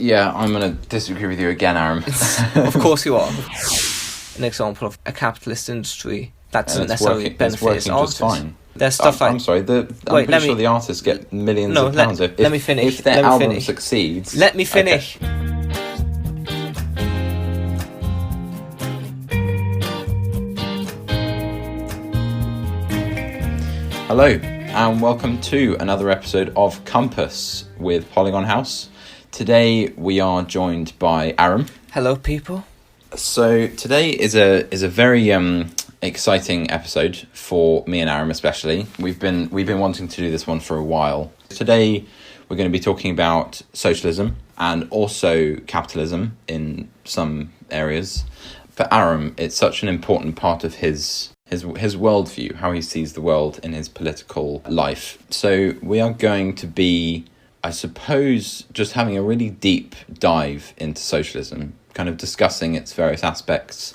Yeah, I'm going to disagree with you again, Aram. Of course you are. An example of a capitalist industry that doesn't necessarily benefit its artists. Just fine. There's stuff I'm sorry, I'm pretty sure the artists get millions of pounds. Let me finish. If their album succeeds... Let me finish. Okay. Hello, and welcome to another episode of Compass with Polygon House. Today we are joined by Aram. Hello, people. So today is a very exciting episode for me and Aram especially. We've been wanting to do this one for a while. Today we're going to be talking about socialism and also capitalism in some areas. For Aram, it's such an important part of his worldview, how he sees the world in his political life. So we are going to be, I suppose, just having a really deep dive into socialism, kind of discussing its various aspects.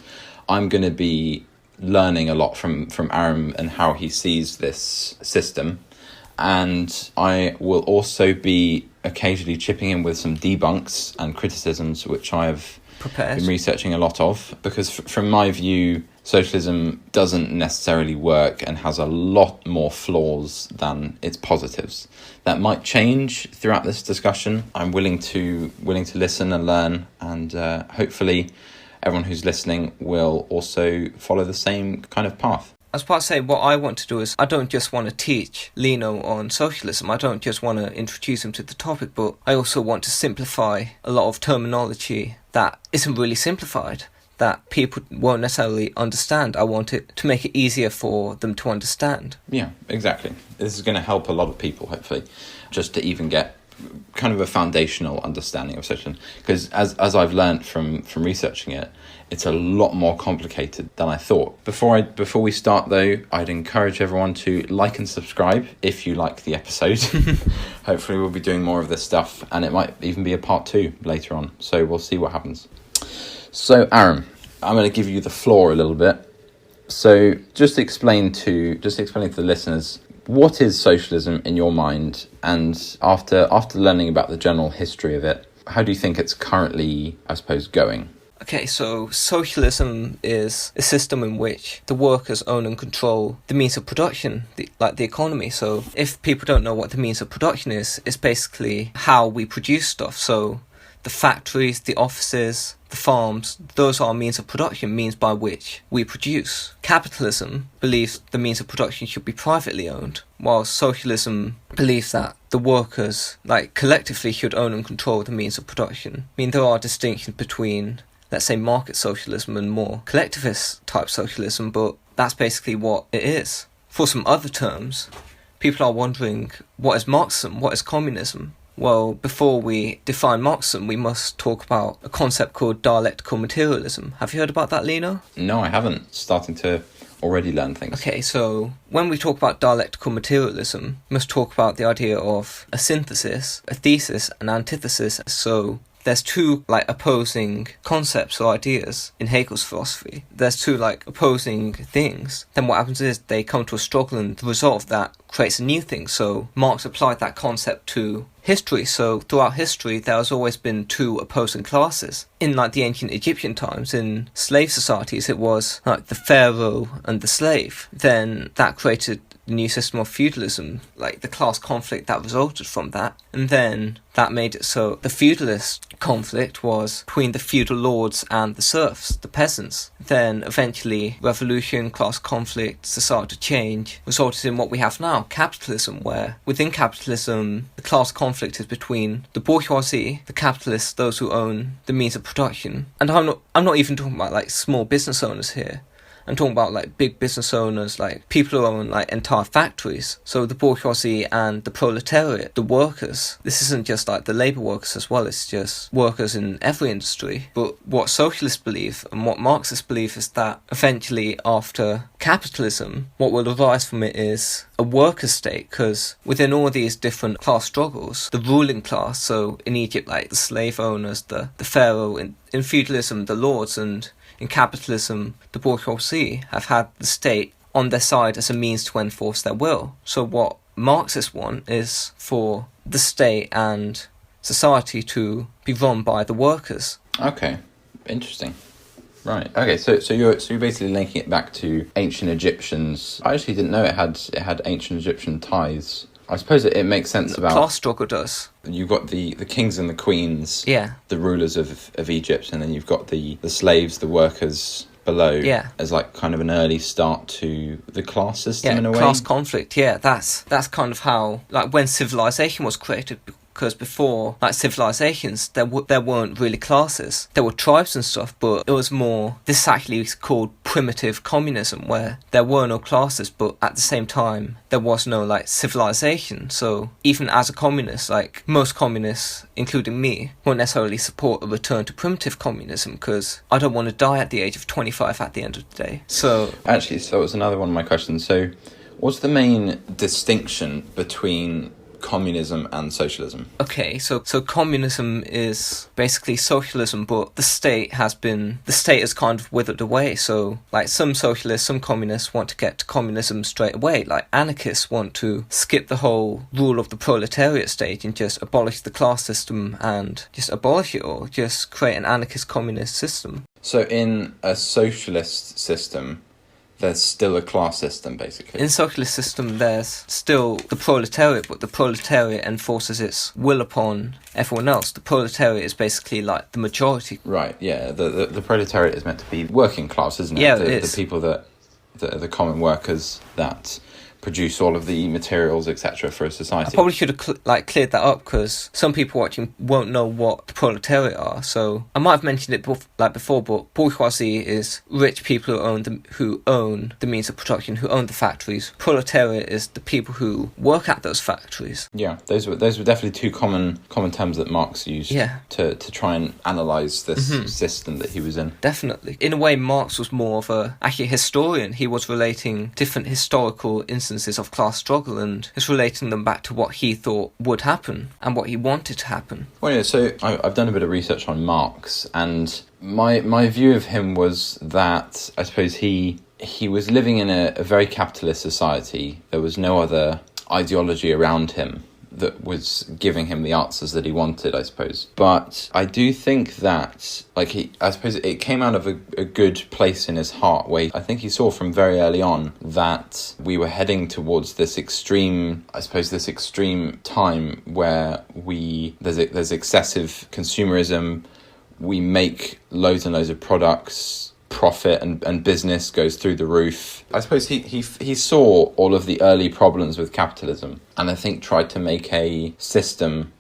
I'm going to be learning a lot from Aram and how he sees this system. And I will also be occasionally chipping in with some debunks and criticisms, which I have been researching a lot of, because from my view, socialism doesn't necessarily work and has a lot more flaws than its positives. That might change throughout this discussion. I'm willing to listen and learn, and hopefully everyone who's listening will also follow the same kind of path. I was about to say, what I want to do is, I don't just want to teach Lino on socialism, I don't just want to introduce him to the topic, but I also want to simplify a lot of terminology that isn't really simplified, that people won't necessarily understand. I want it to make it easier for them to understand. Yeah, exactly. This is going to help a lot of people, hopefully, just to even get kind of a foundational understanding of socialism. Because as I've learned from researching it, it's a lot more complicated than I thought. Before we start, though, I'd encourage everyone to like and subscribe if you like the episode. Hopefully we'll be doing more of this stuff, and it might even be a part 2 later on. So we'll see what happens. So, Aram, I'm going to give you the floor a little bit. So just explain to the listeners, what is socialism in your mind? And after learning about the general history of it, how do you think it's currently, I suppose, going? Okay, so socialism is a system in which the workers own and control the means of production, like the economy. So if people don't know what the means of production is, it's basically how we produce stuff. So the factories, the offices, the farms, those are means of production, means by which we produce. Capitalism believes the means of production should be privately owned, while socialism believes that the workers, collectively, should own and control the means of production. I mean, there are distinctions between, let's say, market socialism and more collectivist type socialism, but that's basically what it is. For some other terms, people are wondering, what is Marxism? What is communism? Well, before we define Marxism, we must talk about a concept called dialectical materialism. Have you heard about that, Lino? No, I haven't. Starting to already learn things. Okay, so when we talk about dialectical materialism, we must talk about the idea of a synthesis, a thesis, an antithesis. So there's two opposing concepts or ideas in Hegel's philosophy. There's two opposing things. Then what happens is they come to a struggle, and the result of that creates a new thing. So Marx applied that concept to history. So throughout history, there has always been two opposing classes. In the ancient Egyptian times, in slave societies, it was the pharaoh and the slave. Then that created the new system of feudalism, the class conflict that resulted from that. And then that made it so the feudalist conflict was between the feudal lords and the serfs, the peasants. Then eventually revolution, class conflict, societal change resulted in what we have now, capitalism, where within capitalism the class conflict is between the bourgeoisie, the capitalists, those who own the means of production. And I'm not even talking about small business owners here. I'm talking about big business owners, people who own entire factories. So the bourgeoisie and the proletariat, the workers. This isn't just the labour workers as well, it's just workers in every industry. But what socialists believe and what Marxists believe is that eventually after capitalism, what will arise from it is a worker state, because within all these different class struggles, the ruling class, so in Egypt the slave owners, the pharaoh, in feudalism the lords, and in capitalism, the bourgeoisie have had the state on their side as a means to enforce their will. So what Marxists want is for the state and society to be run by the workers. Okay, interesting. Right. Okay. So you're basically linking it back to ancient Egyptians. I actually didn't know it had ancient Egyptian ties. I suppose it makes sense about class struggle does. You've got the kings and the queens, Yeah. the rulers of Egypt, and then you've got the slaves, the workers below, Yeah. as like kind of an early start to the class system in a way. Class conflict. Yeah, that's kind of how, like, when civilization was created. Because before, like, civilizations, there weren't really classes. There were tribes and stuff, but it was more, this is actually called primitive communism, where there were no classes, but at the same time, there was no, like, civilization. So even as a communist, like, most communists, including me, won't necessarily support a return to primitive communism, because I don't want to die at the age of 25 at the end of the day. So actually, so it's another one of my questions. So what's the main distinction between communism and socialism? Okay, so communism is basically socialism, but the state has kind of withered away. So, like, some socialists, some communists want to get to communism straight away. Like, anarchists want to skip the whole rule of the proletariat stage and just abolish the class system and just abolish it all, just create an anarchist communist system. So in a socialist system, there's still a class system, basically. In socialist system, there's still the proletariat, but the proletariat enforces its will upon everyone else. The proletariat is basically like the majority. Right, yeah. The proletariat is meant to be working class, isn't it? Yeah, it is. The people that are the common workers that produce all of the materials, etc., for a society. I probably should have cleared that up, because some people watching won't know what the proletariat are. So I might have mentioned it before, but bourgeoisie is rich people who own the means of production, who own the factories. Proletariat is the people who work at those factories. Yeah, those were definitely two common terms that Marx used to try and analyse this system that he was in. Definitely. In a way, Marx was more of a historian. He was relating different historical instances of class struggle and just relating them back to what he thought would happen and what he wanted to happen. Well, yeah, so I've done a bit of research on Marx, and my view of him was that I suppose he was living in a very capitalist society. There was no other ideology around him that was giving him the answers that he wanted, I suppose. But I do think that, I suppose it came out of a good place in his heart, where I think he saw from very early on that we were heading towards this extreme time where there's excessive consumerism, we make loads and loads of products, profit and business goes through the roof. I suppose he saw all of the early problems with capitalism, and I think tried to make a system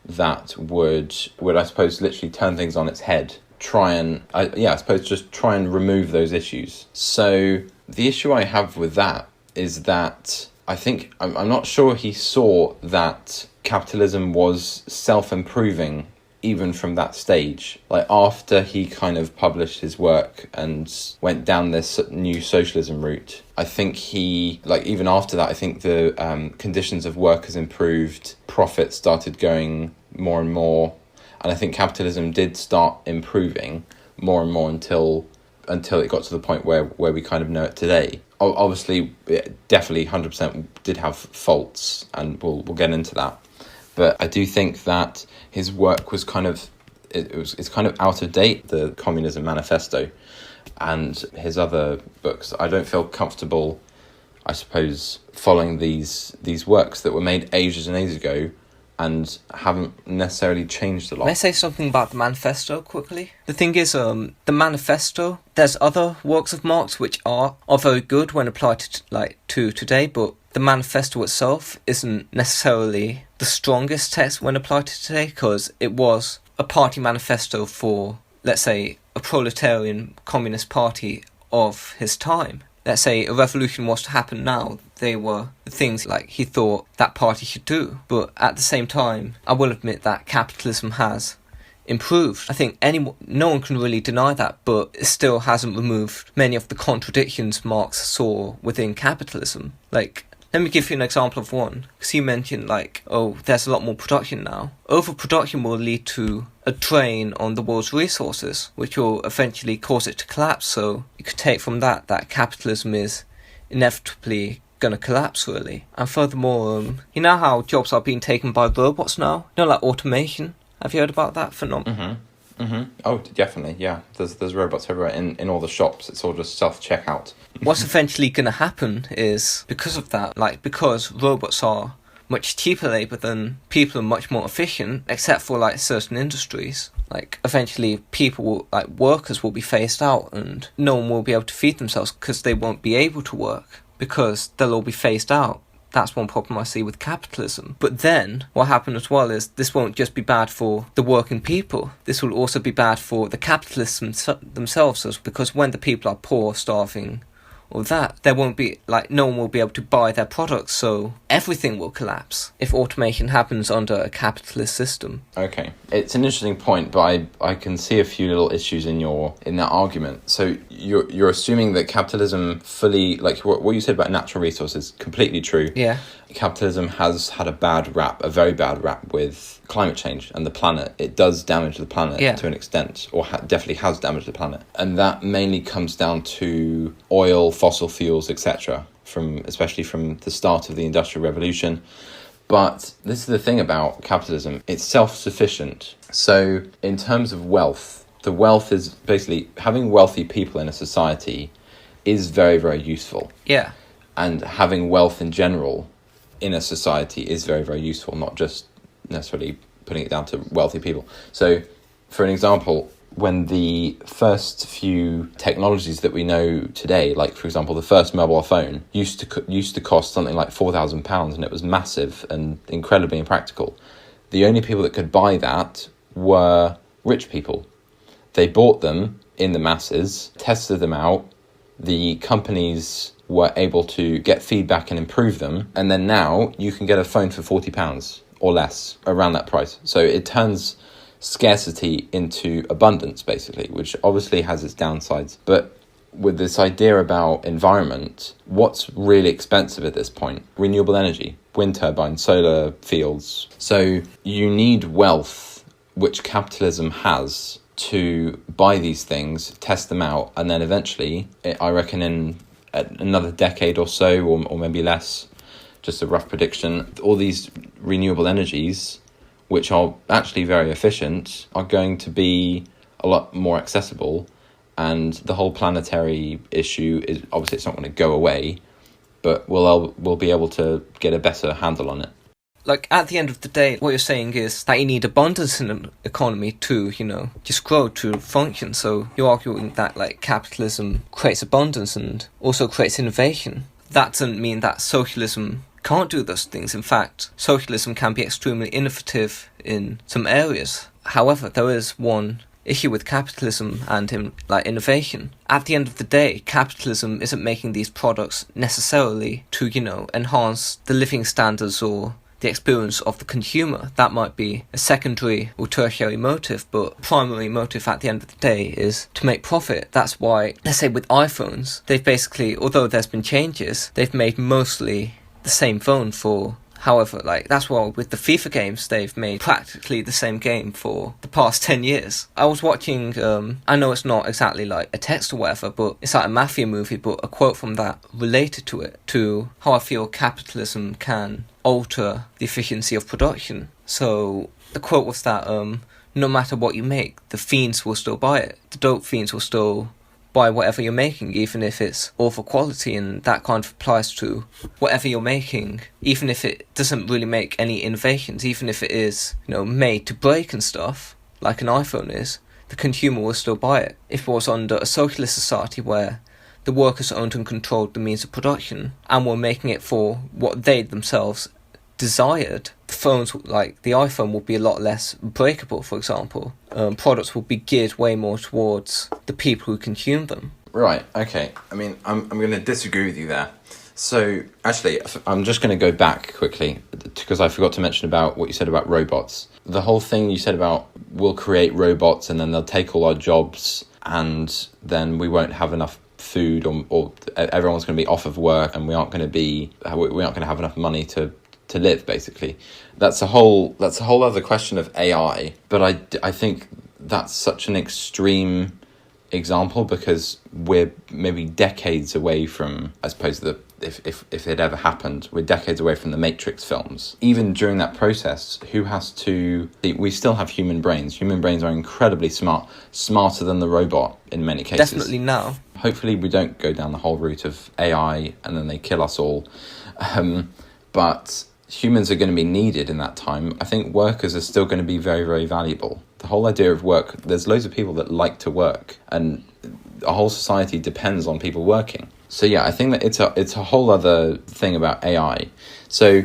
that would I suppose literally turn things on its head. Try and remove those issues. So the issue I have with that is that I think I'm not sure he saw that capitalism was self-improving even from that stage. Like, after he kind of published his work and went down this new socialism route, I think even after that, I think the conditions of workers improved, profits started going more and more, and I think capitalism did start improving more and more until it got to the point where we kind of know it today. Obviously, it definitely 100% did have faults, and we'll get into that. But I do think that his work was it's kind of out of date, the Communism Manifesto, and his other books. I don't feel comfortable, I suppose, following these works that were made ages and ages ago and haven't necessarily changed a lot. May I say something about the Manifesto quickly? The thing is, the Manifesto, there's other works of Marx which are very good when applied to today, but the Manifesto itself isn't necessarily the strongest text when applied to today, because it was a party manifesto for, let's say, a proletarian communist party of his time. Let's say a revolution was to happen now, they were the things he thought that party should do. But at the same time, I will admit that capitalism has improved. I think no one can really deny that, but it still hasn't removed many of the contradictions Marx saw within capitalism. Let me give you an example of one, because you mentioned, there's a lot more production now. Overproduction will lead to a drain on the world's resources, which will eventually cause it to collapse. So you could take from that capitalism is inevitably going to collapse, really. And furthermore, you know how jobs are being taken by robots now? Like automation? Have you heard about that phenomenon? Oh, definitely, yeah. There's robots everywhere in all the shops. It's all just self-checkout. What's eventually going to happen is, because of that, like, because robots are much cheaper labour than people are much more efficient, except for, like, certain industries. Like, eventually people will, like, workers will be phased out and no one will be able to feed themselves because they won't be able to work because they'll all be phased out. That's one problem I see with capitalism. But then, what happens as well is this won't just be bad for the working people. This will also be bad for the capitalists themselves, because when the people are poor, starving, or that, there won't be, like, no one will be able to buy their products, so everything will collapse if automation happens under a capitalist system. Okay. It's an interesting point, but I can see a few little issues in that argument. So you're assuming that capitalism fully, like what you said about natural resources, completely true. Yeah. Capitalism has had a very bad rap with climate change and the planet. It does damage the planet to an extent, or definitely has damaged the planet. And that mainly comes down to oil, fossil fuels, etc., especially from the start of the Industrial Revolution. But this is the thing about capitalism. It's self-sufficient. So in terms of wealth, the wealth is basically having wealthy people in a society is very, very useful. Yeah. And having wealth in general in a society is very, very useful, not just necessarily putting it down to wealthy people. So, for an example, when the first few technologies that we know today, like, for example, the first mobile phone, used to cost something like £4,000, and it was massive and incredibly impractical. The only people that could buy that were rich people. They bought them in the masses, tested them out, the companies were able to get feedback and improve them, and then now you can get a phone for £40 or less, around that price. So it turns scarcity into abundance, basically, which obviously has its downsides. But with this idea about environment, what's really expensive at this point? Renewable energy, wind turbines, solar fields. So you need wealth, which capitalism has, to buy these things, test them out, and then eventually, I reckon in another decade or so, or maybe less, just a rough prediction, all these renewable energies, which are actually very efficient, are going to be a lot more accessible, and the whole planetary issue is, obviously it's not going to go away, but we'll be able to get a better handle on it. Like, at the end of the day, what you're saying is that you need abundance in an economy to, just grow, to function. So you're arguing that, like, capitalism creates abundance and also creates innovation. That doesn't mean that socialism can't do those things. In fact, socialism can be extremely innovative in some areas. However, there is one issue with capitalism and innovation. At the end of the day, capitalism isn't making these products necessarily to, enhance the living standards or the experience of the consumer. That might be a secondary or tertiary motive, but primary motive at the end of the day is to make profit. That's why, let's say with iPhones, they've basically, although there's been changes, they've made mostly the same phone for however, that's why with the FIFA games, they've made practically the same game for the past 10 years. I was watching, I know it's not exactly like a text or whatever, but it's like a mafia movie, but a quote from that related to it, to how I feel capitalism can alter the efficiency of production. So the quote was that no matter what you make, the fiends will still buy it. The dope fiends will still buy whatever you're making, even if it's awful quality, and that kind of applies to whatever you're making, even if it doesn't really make any innovations, even if it is, made to break and stuff, like an iPhone is, the consumer will still buy it. If it was under a socialist society where the workers owned and controlled the means of production, and were making it for what they themselves desired, the phones, like the iPhone, will be a lot less breakable, for example. Products will be geared way more towards the people who consume them. Right, okay. I mean, I'm going to disagree with you there. So, actually, I'm just going to go back quickly, because I forgot to mention about what you said about robots. The whole thing you said about we'll create robots and then they'll take all our jobs, and then we won't have enough food, or everyone's going to be off of work, and we aren't going to have enough money to live, basically. That's a whole other question of AI, but I think that's such an extreme example, because we're maybe decades away from, I suppose, the if it ever happened. We're decades away from the Matrix films. Even during that process, who has to... We still have human brains. Human brains are incredibly smart, smarter than the robot in many cases. Definitely now. Hopefully we don't go down the whole route of AI and then they kill us all. But humans are going to be needed in that time. I think workers are still going to be very, very valuable. The whole idea of work, there's loads of people that like to work, and a whole society depends on people working. So yeah, I think that it's a whole other thing about AI. So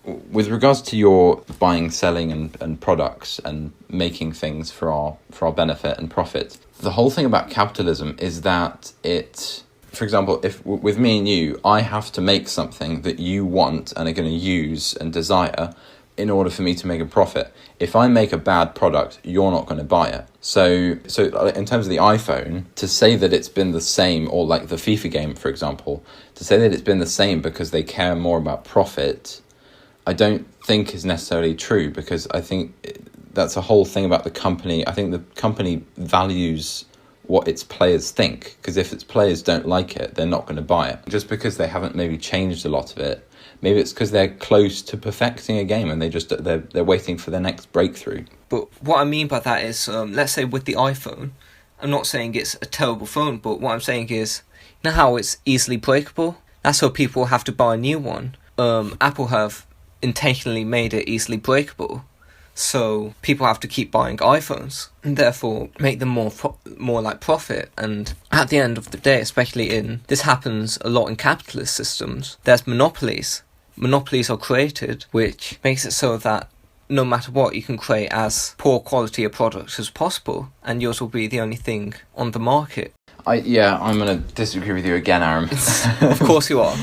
with regards to your buying, selling and products and making things for our benefit and profit, the whole thing about capitalism is that it, for example, if with me and you, I have to make something that you want and are going to use and desire in order for me to make a profit. If I make a bad product, you're not going to buy it. So in terms of the iPhone, to say that it's been the same, or like the FIFA game, for example, to say that it's been the same because they care more about profit, I don't think is necessarily true, because I think that's a whole thing about the company. I think the company values what its players think, because if its players don't like it, they're not going to buy it. Just because they haven't maybe changed a lot of it, maybe it's because they're close to perfecting a game and they're waiting for their next breakthrough. But what I mean by that is, let's say with the iPhone, I'm not saying it's a terrible phone, but what I'm saying is, you know how it's easily breakable? That's how people have to buy a new one. Apple have intentionally made it easily breakable, so people have to keep buying iPhones and therefore make them more like profit. And at the end of the day, especially this happens a lot in capitalist systems, there's monopolies. Monopolies are created, which makes it so that no matter what, you can create as poor quality a product as possible, and yours will be the only thing on the market. I'm going to disagree with you again, Aram. Of course you are.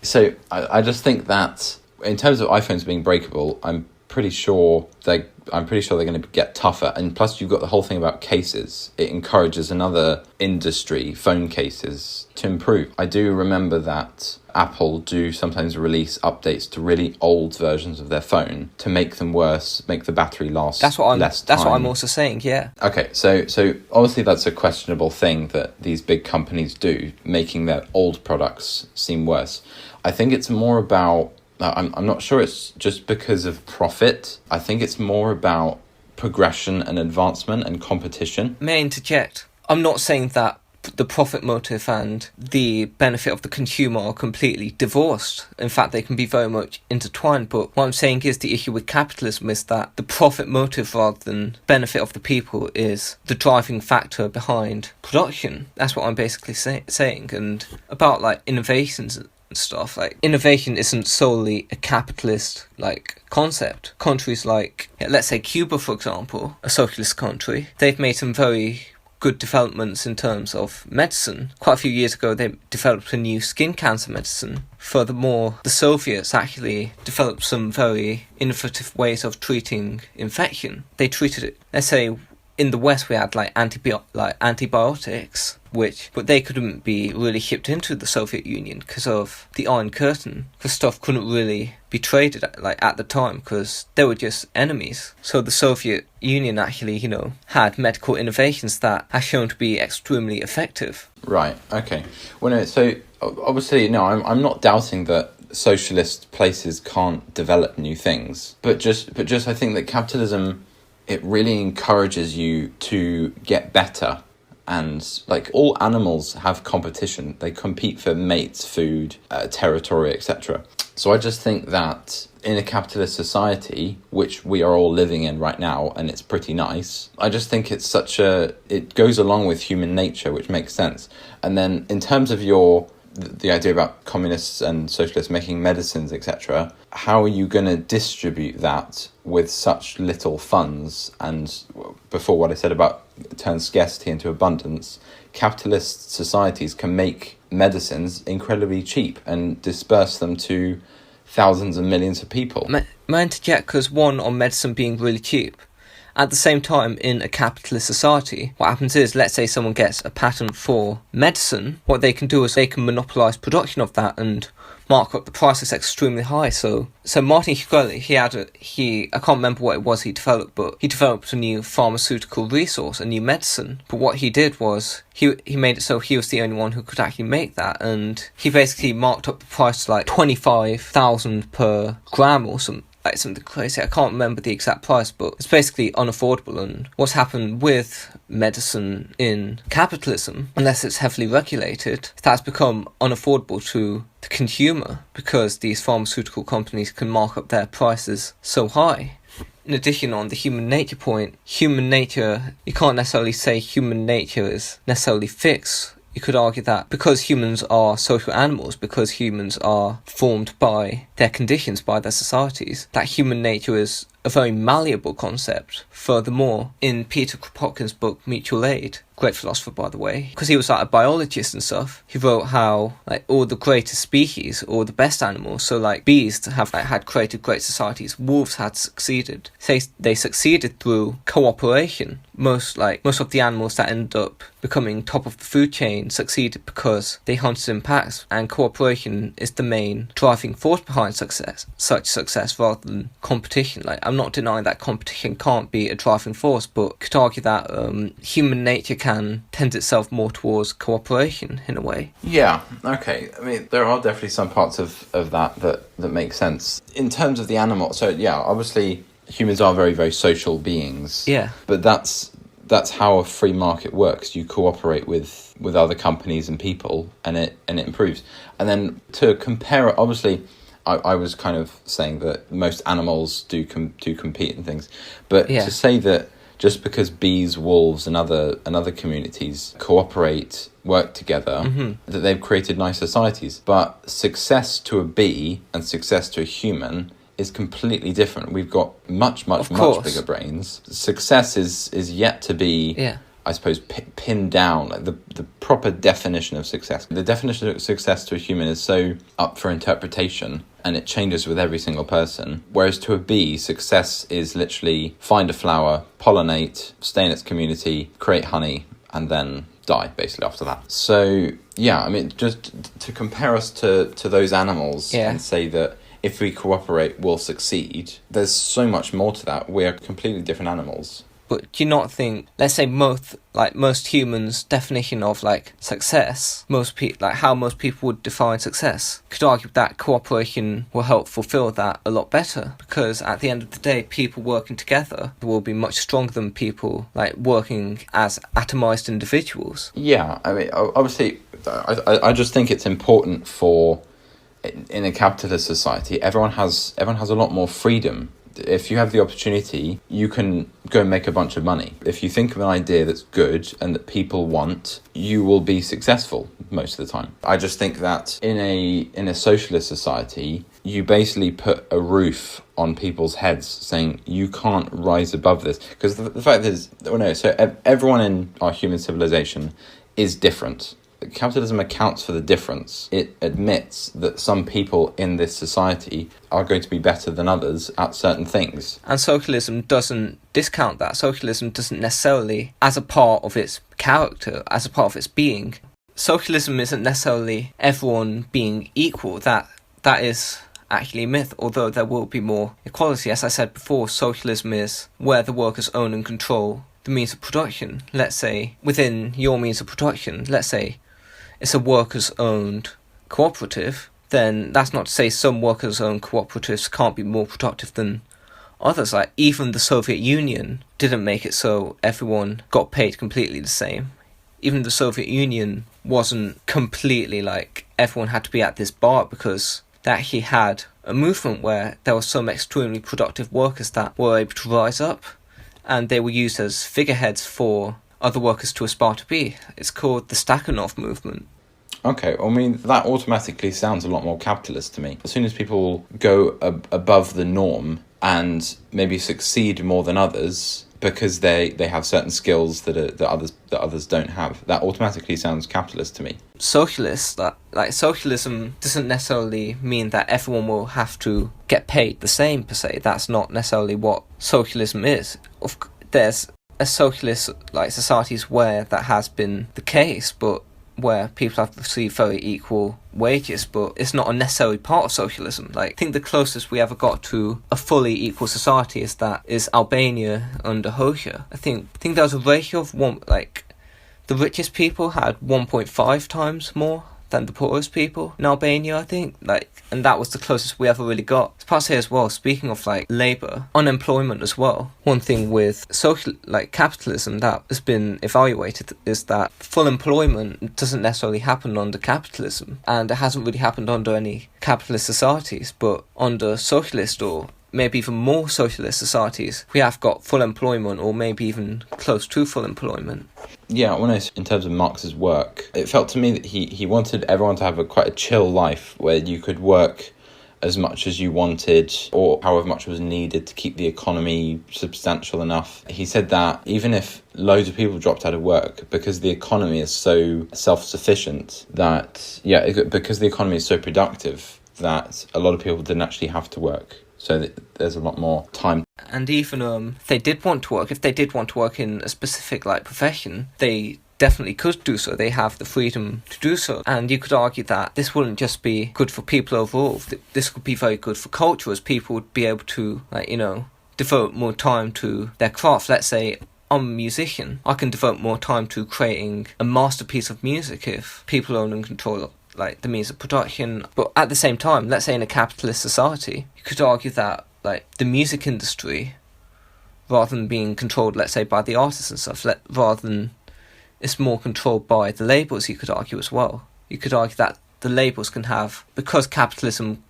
So I just think that in terms of iPhones being breakable, I'm pretty sure they're going to get tougher. And plus, you've got the whole thing about cases. It encourages another industry, phone cases, to improve. I do remember that Apple do sometimes release updates to really old versions of their phone to make them worse, make the battery last less time. That's what I'm also saying, yeah. Okay, so obviously that's a questionable thing that these big companies do, making their old products seem worse. I think it's more about... I'm not sure it's just because of profit. I think it's more about progression and advancement and competition. May I interject? I'm not saying that the profit motive and the benefit of the consumer are completely divorced. In fact, they can be very much intertwined. But what I'm saying is the issue with capitalism is that the profit motive rather than benefit of the people is the driving factor behind production. That's what I'm basically saying. And about like innovations and stuff, like innovation isn't solely a capitalist like concept. Countries like, let's say Cuba, for example, a socialist country, they've made some very good developments in terms of medicine. Quite a few years ago they developed a new skin cancer medicine. Furthermore, the Soviets actually developed some very innovative ways of treating infection. They treated it, let's say in the West we had like antibiotics, but they couldn't be really shipped into the Soviet Union because of the Iron Curtain. The stuff couldn't really be traded at the time because they were just enemies. So the Soviet Union actually, had medical innovations that are shown to be extremely effective. Right. Okay. Well, no, so obviously, no, I'm not doubting that socialist places can't develop new things, but just I think that capitalism, it really encourages you to get better. And like all animals have competition. They compete for mates, food, territory, etc. So I just think that in a capitalist society, which we are all living in right now, and it's pretty nice, I just think it goes along with human nature, which makes sense. And then in terms of the idea about communists and socialists making medicines, etc., how are you going to distribute that with such little funds? And before what I said about turn scarcity into abundance, capitalist societies can make medicines incredibly cheap and disperse them to thousands and millions of people. May I interject, because one, on medicine being really cheap, At the same time, in a capitalist society, what happens is, let's say someone gets a patent for medicine, what they can do is they can monopolise production of that and mark up the prices extremely high. So Martin Shkreli, I can't remember what it was he developed, but he developed a new pharmaceutical resource, a new medicine. But what he did was, he made it so he was the only one who could actually make that, and he basically marked up the price to like 25,000 per gram or something crazy. I can't remember the exact price, but it's basically unaffordable. And what's happened with medicine in capitalism, unless it's heavily regulated, that's become unaffordable to the consumer because these pharmaceutical companies can mark up their prices so high. In addition, on the human nature point, you can't necessarily say human nature is necessarily fixed. You could argue that because humans are social animals, because humans are formed by their conditions, by their societies, that human nature is a very malleable concept. Furthermore, in Peter Kropotkin's book Mutual Aid, great philosopher by the way, because he was like a biologist and stuff, he wrote how like all the greatest species, or the best animals, so like bees have had created great societies, wolves had succeeded. They succeeded through cooperation. Most of the animals that end up becoming top of the food chain succeeded because they hunted in packs, and cooperation is the main driving force behind such success rather than competition. Like, I'm not denying that competition can't be a driving force, but could argue that human nature can tend itself more towards cooperation in a way. Yeah, okay. I mean, there are definitely some parts of that make sense. In terms of the animal, so yeah, obviously humans are very, very social beings. Yeah. But that's how a free market works. You cooperate with other companies and people, and it improves. And then to compare it, obviously, I was kind of saying that most animals do compete in things, but to say that just because bees, wolves, and other communities cooperate, work together, that they've created nice societies. But success to a bee and success to a human is completely different. We've got much bigger brains. Success is yet to be, I suppose, pinned down. Like the proper definition of success. The definition of success to a human is so up for interpretation, and it changes with every single person. Whereas to a bee, success is literally find a flower, pollinate, stay in its community, create honey, and then die, basically, after that. So, yeah, I mean, just to compare us to those animals and say that if we cooperate, we'll succeed, there's so much more to that. We're completely different animals. But do you not think, let's say most humans' definition of like success, how most people would define success, could argue that cooperation will help fulfill that a lot better, because at the end of the day, people working together will be much stronger than people like working as atomized individuals. Yeah, I mean, obviously, I just think it's important for, in a capitalist society, everyone has a lot more freedom. If you have the opportunity, you can go and make a bunch of money. If you think of an idea that's good and that people want, you will be successful most of the time. I just think that in a socialist society, you basically put a roof on people's heads saying you can't rise above this. Because the fact is, everyone in our human civilization is different. Capitalism accounts for the difference. It admits that some people in this society are going to be better than others at certain things. And socialism doesn't discount that. Socialism doesn't necessarily, as a part of its character, as a part of its being, socialism isn't necessarily everyone being equal. That is actually a myth, although there will be more equality. As I said before, socialism is where the workers own and control the means of production. Let's say, within your means of production, let's say it's a workers-owned cooperative, then that's not to say some workers-owned cooperatives can't be more productive than others. Like, even the Soviet Union didn't make it so everyone got paid completely the same. Even the Soviet Union wasn't completely like everyone had to be at this bar, because they actually had a movement where there were some extremely productive workers that were able to rise up, and they were used as figureheads for other workers to aspire to be. It's called the Stakhanov movement. Okay, I mean, that automatically sounds a lot more capitalist to me. As soon as people go above the norm and maybe succeed more than others because they have certain skills that others don't have, that automatically sounds capitalist to me. Socialism doesn't necessarily mean that everyone will have to get paid the same per se. That's not necessarily what socialism is. there's a socialist like societies where that has been the case, but where people have received very equal wages, but it's not a necessary part of socialism. Like, I think the closest we ever got to a fully equal society is Albania under Hoxha. I think there was a ratio of the richest people had 1.5 times more than the poorest people in Albania, I think. And that was the closest we ever really got. It's part to say as well, speaking of labour, unemployment as well. One thing with capitalism that has been evaluated is that full employment doesn't necessarily happen under capitalism, and it hasn't really happened under any capitalist societies, but under socialist or maybe even more socialist societies, we have got full employment, or maybe even close to full employment. Yeah, in terms of Marx's work, it felt to me that he wanted everyone to have quite a chill life where you could work as much as you wanted or however much was needed to keep the economy substantial enough. He said that even if loads of people dropped out of work, because the economy is so self-sufficient because the economy is so productive that a lot of people didn't actually have to work. So there's a lot more time. And even if they did want to work in a specific profession, they definitely could do so. They have the freedom to do so. And you could argue that this wouldn't just be good for people overall. This could be very good for culture, as people would be able to, devote more time to their craft. Let's say I'm a musician. I can devote more time to creating a masterpiece of music if people own and control the means of production. But at the same time, let's say in a capitalist society, you could argue that the music industry, rather than being controlled, let's say, by the artists and stuff, rather than it's more controlled by the labels, you could argue as well. You could argue that the labels can have, because capitalism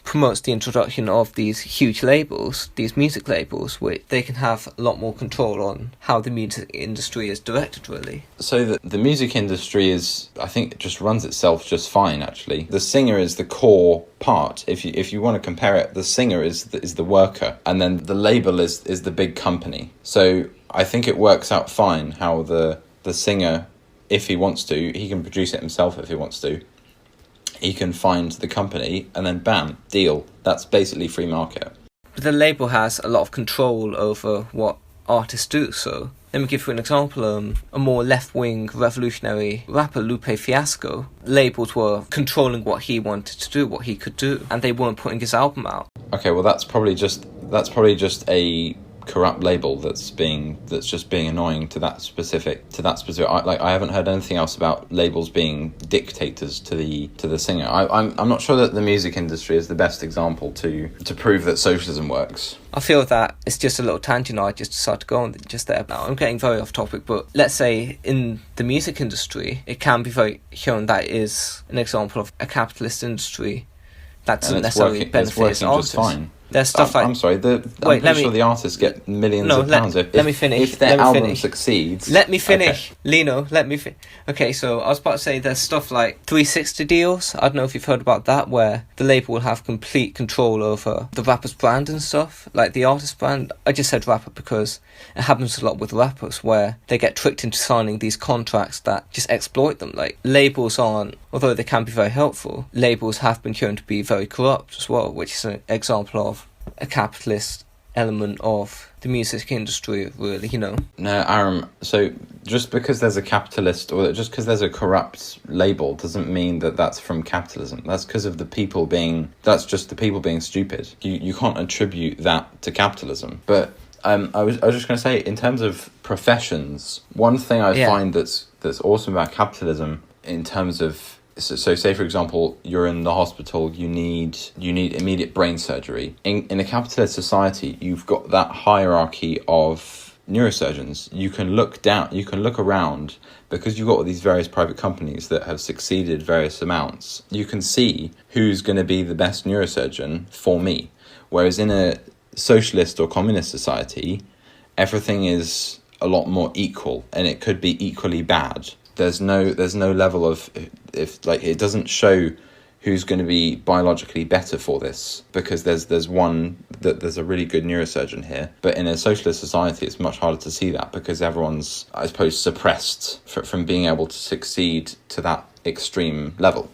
promotes the introduction of these huge labels, these music labels, which they can have a lot more control on how the music industry is directed, really. So the music industry I think it just runs itself just fine, actually. The singer is the core part. If you want to compare it, the singer is the worker, and then the label is the big company. So I think it works out fine how the singer, if he wants to, he can produce it himself if he wants to. He can find the company and then bam, deal. That's basically free market. But the label has a lot of control over what artists do. So let me give you an example. A more left-wing revolutionary rapper, Lupe Fiasco, labels were controlling what he wanted to do, what he could do, and they weren't putting his album out. Okay, well that's probably just a corrupt label that's just being annoying to that specific. I haven't heard anything else about labels being dictators to the singer. I'm not sure that the music industry is the best example to prove that socialism works. I feel that it's just a little tangent I just decided to go on just there. Now I'm getting very off topic, but let's say in the music industry, it can be very shown that is an example of a capitalist industry that doesn't necessarily benefit its artists. Just fine. There's stuff I'm sorry. I'm pretty sure the artists get millions of pounds let me finish. If their album succeeds. Let me finish, okay. Lino. Let me finish. Okay, so I was about to say there's stuff like 360 deals. I don't know if you've heard about that, where the label will have complete control over the rapper's brand and stuff, like the artist's brand. I just said rapper because it happens a lot with rappers, where they get tricked into signing these contracts that just exploit them. Like, labels aren't, although they can be very helpful, labels have been shown to be very corrupt as well, which is an example of a capitalist element of the music industry, really, No, Aram, so just because there's a capitalist or just because there's a corrupt label doesn't mean that that's from capitalism. That's because of the people being stupid. You can't attribute that to capitalism. But I was just going to say, in terms of professions, one thing I find that's awesome about capitalism in terms of, so say for example you're in the hospital, you need immediate brain surgery. In a capitalist society, you've got that hierarchy of neurosurgeons. You can look around, because you've got all these various private companies that have succeeded various amounts. You can see who's going to be the best neurosurgeon for me. Whereas in a socialist or communist society, everything is a lot more equal, and it could be equally bad. There's no level of, if it doesn't show who's going to be biologically better for this, because there's a really good neurosurgeon here. But in a socialist society, it's much harder to see that, because everyone's, I suppose, suppressed from being able to succeed to that extreme level.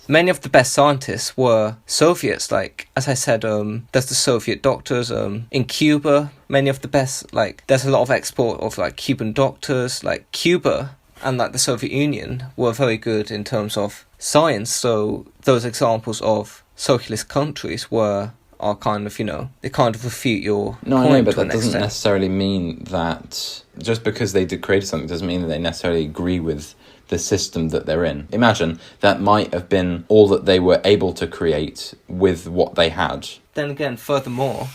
Many of the best scientists were Soviets. Like, as I said, there's the Soviet doctors. In Cuba, many of the best, like, there's a lot of export of, like, Cuban doctors. Like, Cuba and, like, the Soviet Union were very good in terms of science. So those examples of socialist countries are kind of, they kind of refute your point. No, I know, but that doesn't extent. necessarily mean that just because they did create something doesn't mean that they necessarily agree with the system that they're in. Imagine that might have been all that they were able to create with what they had. Then again, furthermore,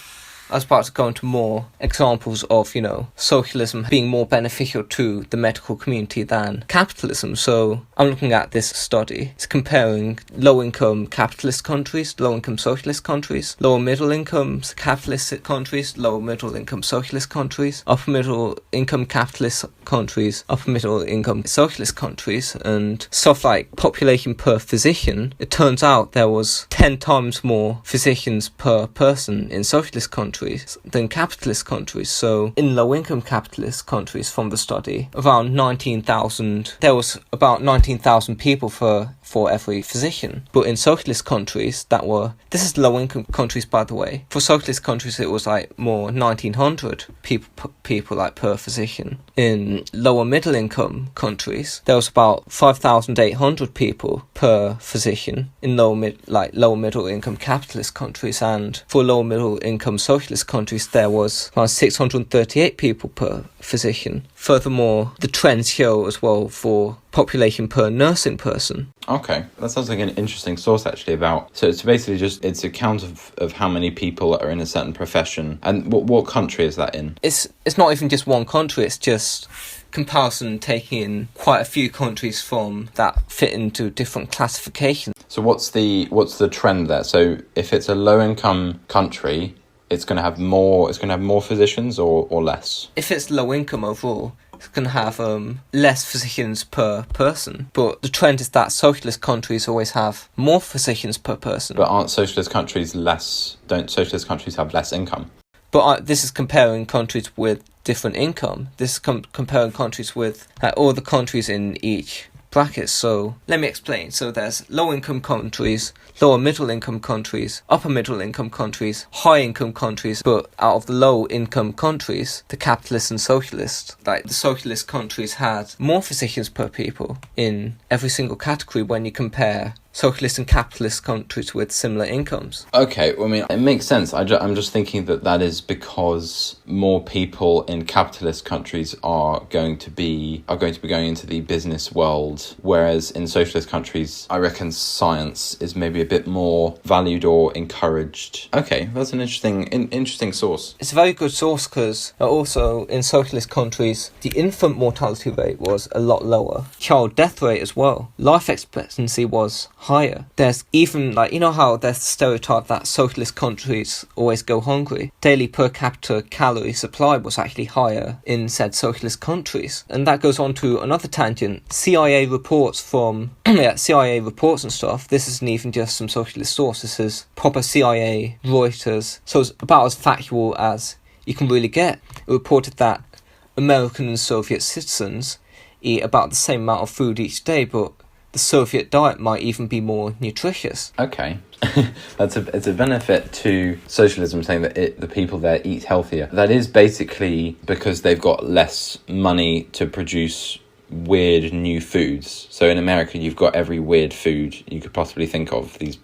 I was about to go into more examples of, socialism being more beneficial to the medical community than capitalism. So I'm looking at this study. It's comparing low-income capitalist countries, low-income socialist countries, lower middle-income capitalist countries, lower middle-income socialist countries, upper middle-income capitalist countries, upper middle-income socialist countries, and stuff like population per physician. It turns out there was 10 times more physicians per person in socialist countries than capitalist countries. So in low-income capitalist countries from the study, around 19,000, there was about 19,000 people for every physician. But in socialist countries, this is low-income countries, by the way. For socialist countries, it was like more 1,900 people like per physician. In lower middle-income countries, there was about 5,800 people per physician in lower middle-income capitalist countries, and for lower middle-income socialist countries, there was around 638 people per physician. Furthermore, the trends show as well for population per nursing person. Okay, that sounds like an interesting source actually so it's basically it's a count of how many people are in a certain profession. And what country is that in? It's not even just one country, it's just comparison taking in quite a few countries from that fit into different classifications. So what's the trend there? So if it's a low income country, it's going to have more physicians or less? If it's low income overall, it's going to have less physicians per person. But the trend is that socialist countries always have more physicians per person. But aren't socialist countries don't socialist countries have less income? But this is comparing countries with different income. This is comparing countries with all the countries in each bracket. So let me explain. So there's low-income countries, lower middle-income countries, upper middle-income countries, high-income countries. But out of the low-income countries, the capitalists and socialists, like the socialist countries had more physicians per people in every single category when you compare socialist and capitalist countries with similar incomes. Okay, well, I mean, it makes sense. I'm just thinking that is because more people in capitalist countries are going to be going into the business world, whereas in socialist countries, I reckon science is maybe a bit more valued or encouraged. Okay, that's an interesting source. It's a very good source because also in socialist countries, the infant mortality rate was a lot lower. Child death rate as well. Life expectancy was higher. There's even, how there's the stereotype that socialist countries always go hungry. Daily per capita calorie supply was actually higher in said socialist countries. And that goes on to another tangent. CIA reports from, CIA reports and stuff. This isn't even just some socialist source. This is proper CIA, Reuters. So it's about as factual as you can really get. It reported that American and Soviet citizens eat about the same amount of food each day, but the Soviet diet might even be more nutritious. Okay. It's a benefit to socialism saying that the people there eat healthier. That is basically because they've got less money to produce weird new foods. So in America, you've got every weird food you could possibly think of. These,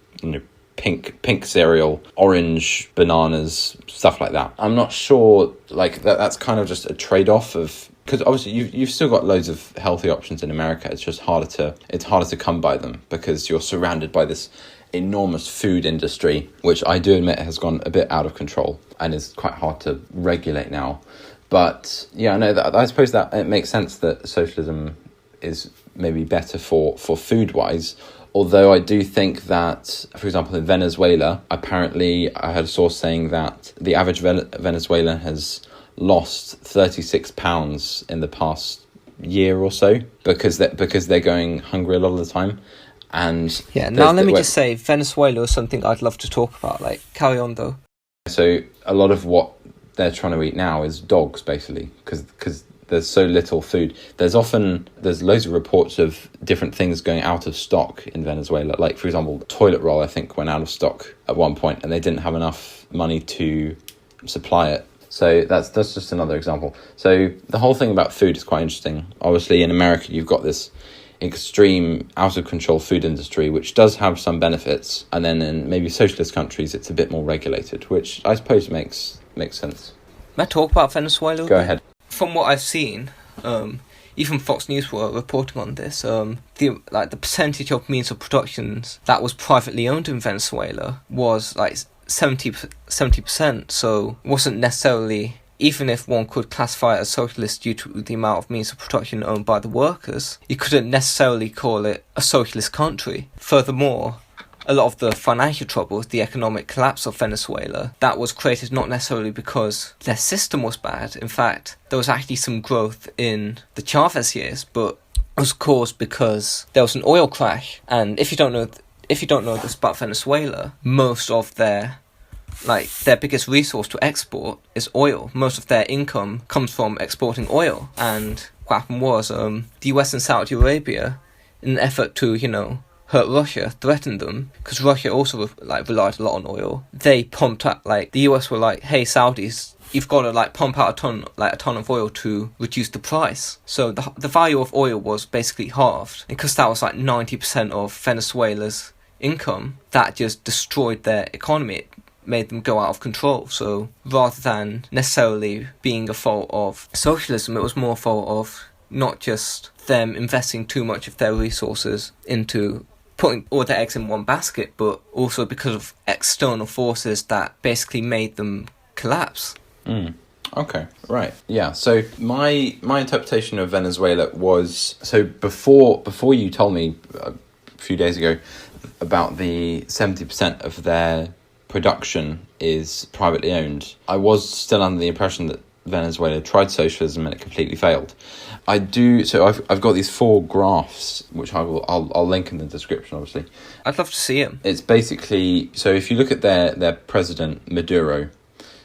pink cereal, orange bananas, stuff like that. I'm not sure, that's kind of just a trade-off of... Because obviously you've still got loads of healthy options in America. It's just harder to come by them because you're surrounded by this enormous food industry, which I do admit has gone a bit out of control and is quite hard to regulate now. But yeah, no, I suppose that it makes sense that socialism is maybe better for food-wise. Although I do think that, for example, in Venezuela, apparently I heard a source saying that the average Venezuelan has lost £36 in the past year or so because they're going hungry a lot of the time. And now let me just say, Venezuela is something I'd love to talk about. Carry on though. So a lot of what they're trying to eat now is dogs, basically, because there's so little food. There's loads of reports of different things going out of stock in Venezuela. Like, for example, toilet roll, I think, went out of stock at one point, and they didn't have enough money to supply it. So that's just another example. So the whole thing about food is quite interesting. Obviously, in America, you've got this extreme out of control food industry, which does have some benefits, and then in maybe socialist countries it's a bit more regulated, which I suppose makes sense. May I talk about Venezuela? Go ahead. From what I've seen, even Fox News were reporting on this, the percentage of means of productions that was privately owned in Venezuela was like 70%, so it wasn't necessarily, even if one could classify it as socialist due to the amount of means of production owned by the workers, you couldn't necessarily call it a socialist country. Furthermore, a lot of the financial troubles, the economic collapse of Venezuela, that was created not necessarily because their system was bad. In fact, there was actually some growth in the Chavez years, but it was caused because there was an oil crash. And if you don't know this about Venezuela, most of their biggest resource to export is oil. Most of their income comes from exporting oil. And what happened was the US and Saudi Arabia, in an effort to, hurt Russia, threatened them, because Russia also relied a lot on oil. They pumped out, the US were like, hey Saudis, you've got to pump out a ton of oil to reduce the price. So the value of oil was basically halved. And because that was 90% of Venezuela's income, that just destroyed their economy. It made them go out of control. So rather than necessarily being a fault of socialism, it was more a fault of not just them investing too much of their resources into putting all their eggs in one basket, but also because of external forces that basically made them collapse. Okay, right. Yeah, so my interpretation of Venezuela was, so before you told me a few days ago about the 70% of their production is privately owned, I was still under the impression that Venezuela tried socialism and it completely failed. So I've got these 4 graphs, which I'll link in the description, obviously. I'd love to see them. It's basically, so if you look at their president, Maduro,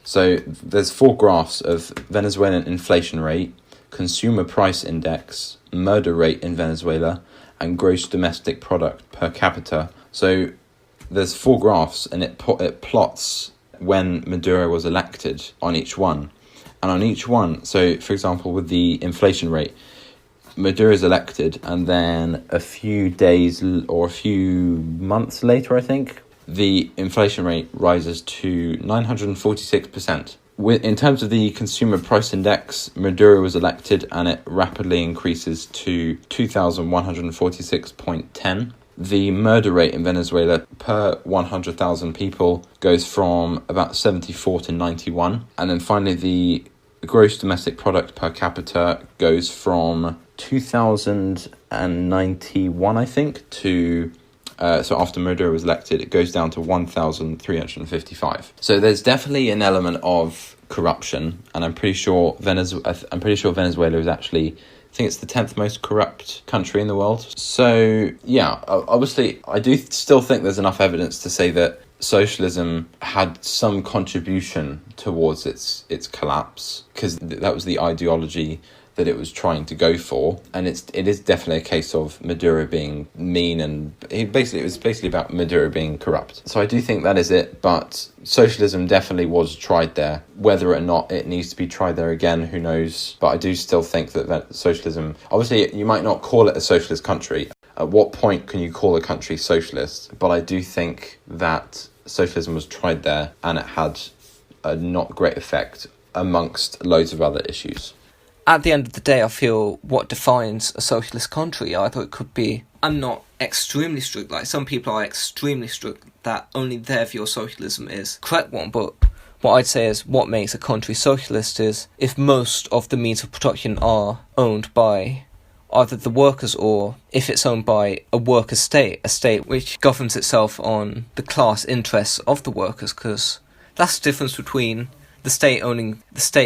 so there's 4 graphs of Venezuelan inflation rate, consumer price index, murder rate in Venezuela, and gross domestic product per capita. So there's 4 graphs, and it plots when Maduro was elected on each one. And on each one, so for example, with the inflation rate, Maduro is elected, and then a few days or a few months later, I think, the inflation rate rises to 946%. In terms of the consumer price index, Maduro was elected, and it rapidly increases to 2,146.10. The murder rate in Venezuela per 100,000 people goes from about 74 to 91. And then finally, the gross domestic product per capita goes from 2,091, I think, to... so after Maduro was elected, it goes down to 1,355. So there's definitely an element of corruption, and I'm pretty sure Venezuela is actually... I think it's the 10th most corrupt country in the world. So, yeah, obviously, I do still think there's enough evidence to say that socialism had some contribution towards its collapse, because that was the ideology that it was trying to go for. And it is definitely a case of Maduro being mean, and it was basically about Maduro being corrupt. So I do think that is it, but socialism definitely was tried there. Whether or not it needs to be tried there again, who knows? But I do still think that socialism, obviously you might not call it a socialist country. At what point can you call a country socialist? But I do think that socialism was tried there, and it had a not great effect amongst loads of other issues. At the end of the day, I feel what defines a socialist country, either it could be, I'm not extremely strict, some people are extremely strict that only their view of socialism is the correct one, but what I'd say is what makes a country socialist is if most of the means of production are owned by either the workers, or if it's owned by a worker state, a state which governs itself on the class interests of the workers, because that's the difference between the state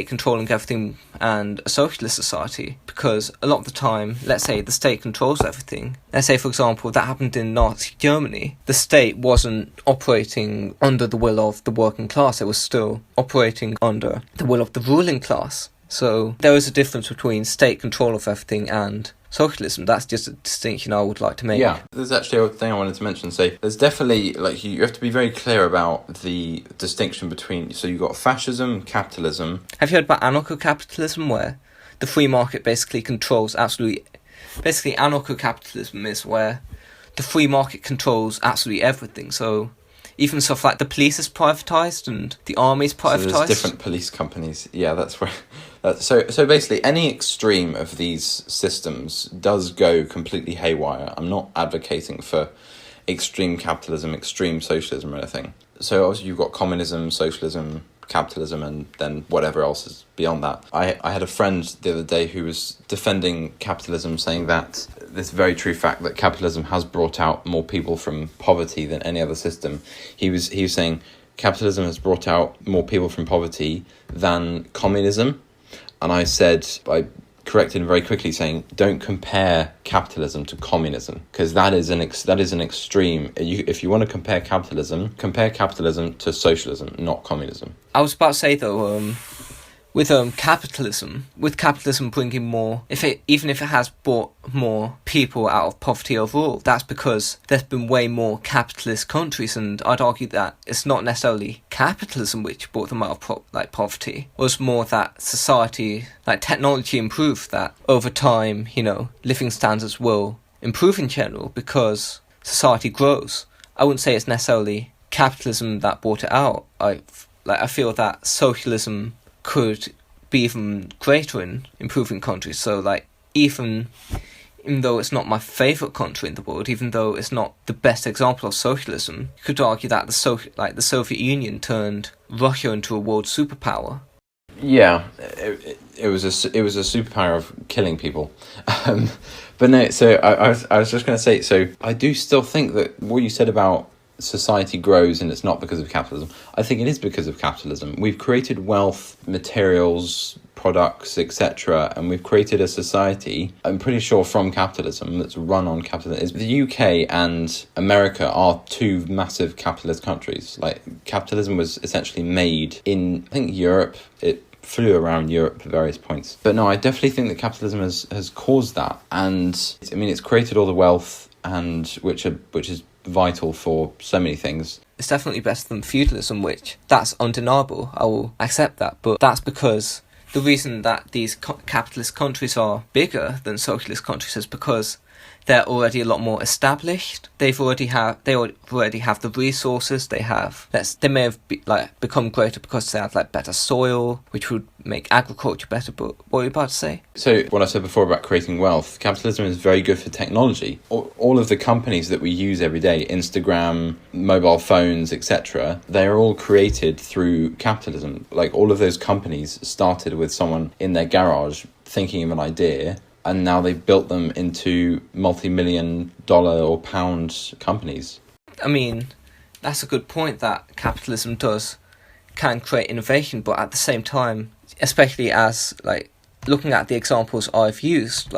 controlling everything and a socialist society. Because a lot of the time, let's say the state controls everything. Let's say, for example, that happened in Nazi Germany. The state wasn't operating under the will of the working class. It was still operating under the will of the ruling class. So there is a difference between state control of everything and socialism. That's just a distinction I would like to make. Yeah, there's actually a thing I wanted to mention. So there's definitely, like, you have to be very clear about the distinction between, so you've got fascism, capitalism. Have you heard about anarcho-capitalism, where the free market basically controls absolutely... Basically, anarcho-capitalism is where the free market controls absolutely everything. So even stuff like the police is privatised and the army is privatised. So there's different police companies. Yeah, that's where... So basically, any extreme of these systems does go completely haywire. I'm not advocating for extreme capitalism, extreme socialism or anything. So obviously you've got communism, socialism, capitalism, and then whatever else is beyond that. I had a friend the other day who was defending capitalism, saying that this very true fact that capitalism has brought out more people from poverty than any other system. He was saying capitalism has brought out more people from poverty than communism. And I corrected him very quickly, saying, don't compare capitalism to communism, because that is an extreme. If you want to compare capitalism to socialism, not communism. I was about to say, though, with capitalism bringing more, even if it has brought more people out of poverty overall, that's because there's been way more capitalist countries, and I'd argue that it's not necessarily capitalism which brought them out of poverty. It was more that society, like technology improved, that over time, living standards will improve in general because society grows. I wouldn't say it's necessarily capitalism that brought it out. I feel that socialism could be even greater in improving countries. So, even though it's not my favourite country in the world, even though it's not the best example of socialism, you could argue that the Soviet Union turned Russia into a world superpower. Yeah, it was a superpower of killing people. But no, so I was just going to say, so I do still think that what you said about society grows and it's not because of capitalism. I think it is because of capitalism. We've created wealth, materials, products, etc., and we've created a society, I'm pretty sure, from capitalism, that's run on capitalism. The UK and America are two massive capitalist countries. Like, capitalism was essentially made in, I think, Europe. It flew around Europe at various points. But no, I definitely think that capitalism has caused that. And I mean, it's created all the wealth, and which is vital for so many things. It's definitely better than feudalism, which that's undeniable. I will accept that, but that's because the reason that these capitalist countries are bigger than socialist countries is because they're already a lot more established. They already have the resources. They may have become greater because they have better soil, which would make agriculture better. But what were you about to say? So what I said before about creating wealth, capitalism is very good for technology. All of the companies that we use every day, Instagram, mobile phones, etc., they are all created through capitalism. Like, all of those companies started with someone in their garage thinking of an idea, and now they've built them into multi-million dollar or pound companies. I mean, that's a good point, that capitalism can create innovation, but at the same time, especially as, looking at the examples I've used,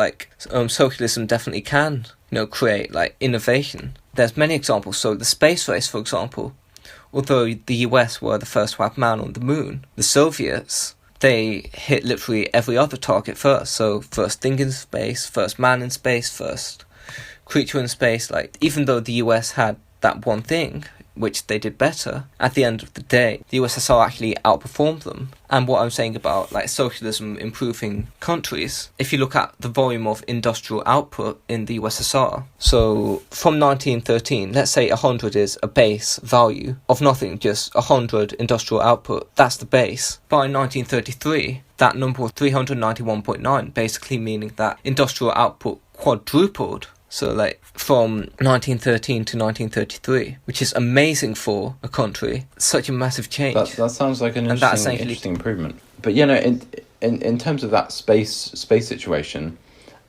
socialism definitely can, create, innovation. There's many examples. So the space race, for example, although the US were the first to have man on the moon, the Soviets, they hit literally every other target first. So first thing in space, first man in space, first creature in space. Even though the US had that one thing, which they did better, at the end of the day, the USSR actually outperformed them. And what I'm saying about socialism improving countries, if you look at the volume of industrial output in the USSR, so from 1913, let's say 100 is a base value of nothing, just 100 industrial output, that's the base. By 1933, that number was 391.9, basically meaning that industrial output quadrupled. So, from 1913 to 1933, which is amazing for a country. Such a massive change. That sounds like an interesting improvement. But, in terms of that space situation,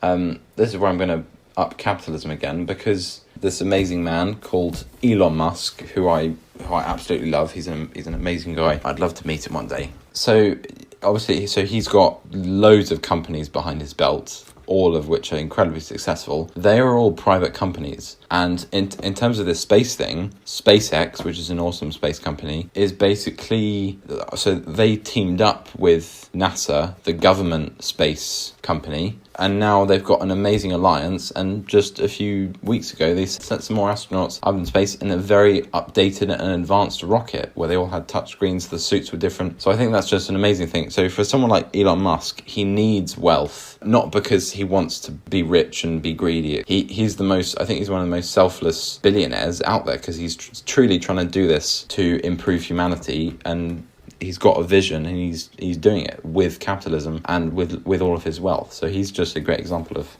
this is where I'm going to up capitalism again, because this amazing man called Elon Musk, who I absolutely love. He's an amazing guy. I'd love to meet him one day. So, obviously, he's got loads of companies behind his belt. all of which are incredibly successful, they are all private companies. And in terms of this space thing, SpaceX, which is an awesome space company, is basically, so they teamed up with NASA, the government space company, and now they've got an amazing alliance. And just a few weeks ago, they sent some more astronauts up in space in a very updated and advanced rocket where they all had touchscreens, the suits were different. So I think that's just an amazing thing. So for someone like Elon Musk, he needs wealth, not because he wants to be rich and be greedy. He's the most, I think he's one of the most selfless billionaires out there, because he's truly trying to do this to improve humanity, and he's got a vision, and he's doing it with capitalism and with all of his wealth. So he's just a great example of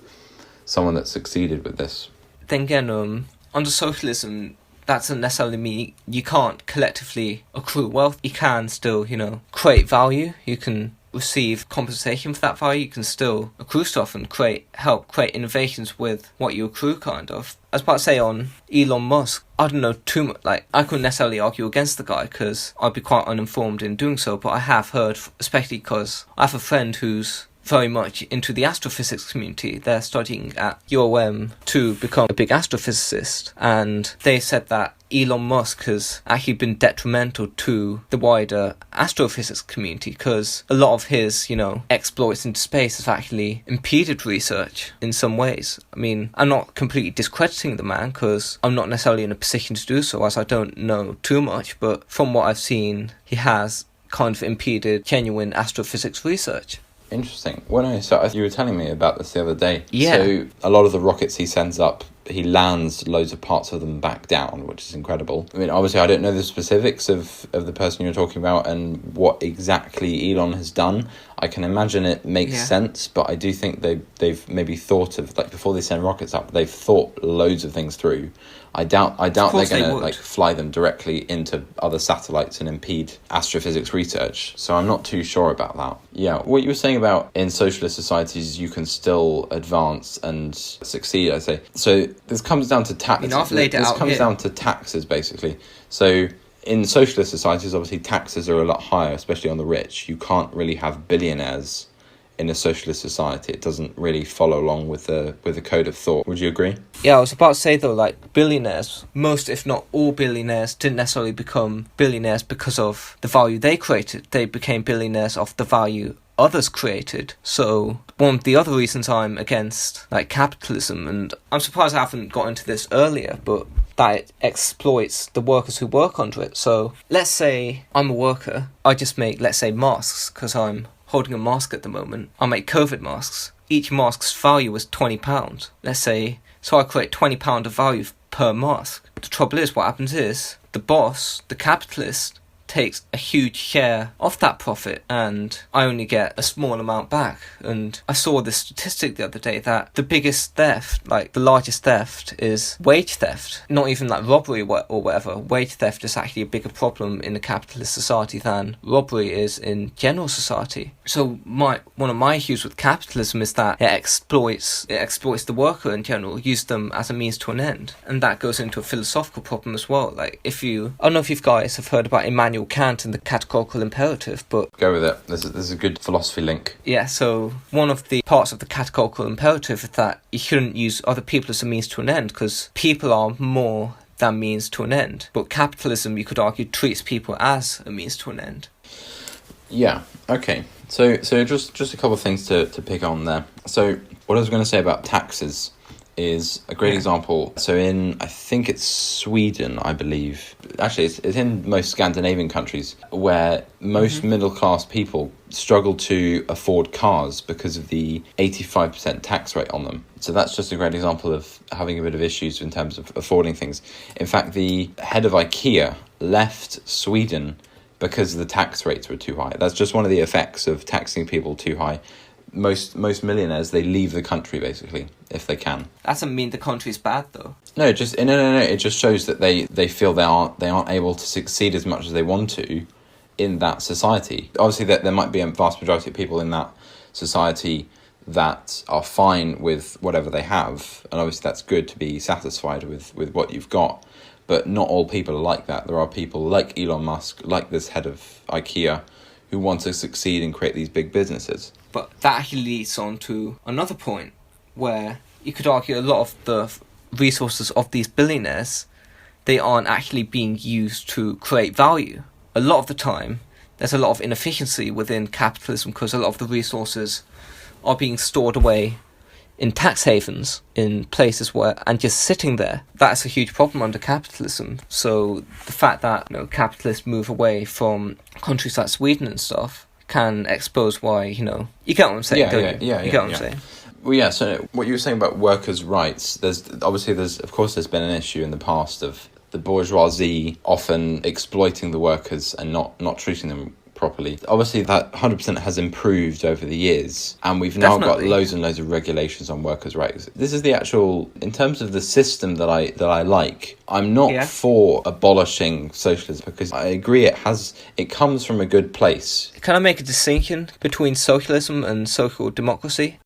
someone that succeeded with this. Then again, under socialism, that doesn't necessarily mean you can't collectively accrue wealth. You can still, create value. You can receive compensation for that value. You can still accrue stuff and help create innovations with what you accrue, kind of. I was about to say on Elon Musk, I don't know too much, I couldn't necessarily argue against the guy because I'd be quite uninformed in doing so, but I have heard, especially because I have a friend who's very much into the astrophysics community. They're studying at UOM to become a big astrophysicist, and they said that Elon Musk has actually been detrimental to the wider astrophysics community because a lot of his, exploits into space has actually impeded research in some ways. I mean, I'm not completely discrediting the man because I'm not necessarily in a position to do so, as I don't know too much, but from what I've seen, he has kind of impeded genuine astrophysics research. Interesting. So you were telling me about this the other day. Yeah. So a lot of the rockets he sends up, he lands loads of parts of them back down, which is incredible. I mean, obviously, I don't know the specifics of the person you're talking about and what exactly Elon has done. I can imagine it makes sense, but I do think they've maybe thought of, before they send rockets up, they've thought loads of things through. I doubt they're going to fly them directly into other satellites and impede astrophysics research. So I'm not too sure about that. Yeah, what you were saying about in socialist societies you can still advance and succeed, I say. So this comes down to tax. This comes down to taxes, basically. So in socialist societies, obviously taxes are a lot higher, especially on the rich. You can't really have billionaires in a socialist society. It doesn't really follow along with the code of thought. Would you agree? Yeah, I was about to say though, billionaires, most if not all billionaires didn't necessarily become billionaires because of the value they created. They became billionaires off the value others created. So one of the other reasons I'm against capitalism, and I'm surprised I haven't got into this earlier, but that it exploits the workers who work under it. So let's say I'm a worker, I just make, let's say, masks, because I'm holding a mask at the moment. I make COVID masks. Each mask's value was £20. Let's say, so I create £20 of value per mask. The trouble is, what happens is, the boss, the capitalist, takes a huge share of that profit and I only get a small amount back. And I saw this statistic the other day that the biggest theft, the largest theft, is wage theft. Not even robbery or whatever. Wage theft is actually a bigger problem in a capitalist society than robbery is in general society. So one of my issues with capitalism is that it exploits the worker in general, use them as a means to an end. And that goes into a philosophical problem as well. I don't know if you guys have heard about Immanuel Kant and the categorical imperative, but go with it. This is a good philosophy link. Yeah, so one of the parts of the categorical imperative is that you shouldn't use other people as a means to an end, because people are more than means to an end. But capitalism, you could argue, treats people as a means to an end. Yeah, okay. So just a couple of things to pick on there. So what I was going to say about taxes is a great example. So I think it's Sweden, I believe. Actually, it's in most Scandinavian countries where most middle-class people struggle to afford cars because of the 85% tax rate on them. So that's just a great example of having a bit of issues in terms of affording things. In fact, the head of IKEA left Sweden because the tax rates were too high. That's just one of the effects of taxing people too high. Most millionaires, they leave the country basically if they can. That doesn't mean the country's bad though. No, it just shows that they feel they aren't able to succeed as much as they want to in that society. Obviously, there might be a vast majority of people in that society that are fine with whatever they have, and obviously that's good to be satisfied with what you've got. But not all people are like that. There are people like Elon Musk, like this head of IKEA, who want to succeed and create these big businesses. But that actually leads on to another point where you could argue a lot of the resources of these billionaires, they aren't actually being used to create value. A lot of the time, there's a lot of inefficiency within capitalism because a lot of the resources are being stored away in tax havens, in places where, and just sitting there. That's a huge problem under capitalism. So the fact that capitalists move away from countries like Sweden and stuff can expose why, you get what I'm saying, don't you? You get what I'm saying? Well, yeah, so what you were saying about workers' rights, there's of course there's been an issue in the past of the bourgeoisie often exploiting the workers and not treating them properly. Obviously, that 100% has improved over the years, and we've now got loads and loads of regulations on workers' rights. This is the actual, in terms of the system that I like. I'm not for abolishing socialism because I agree it comes from a good place. Can I make a distinction between socialism and social democracy?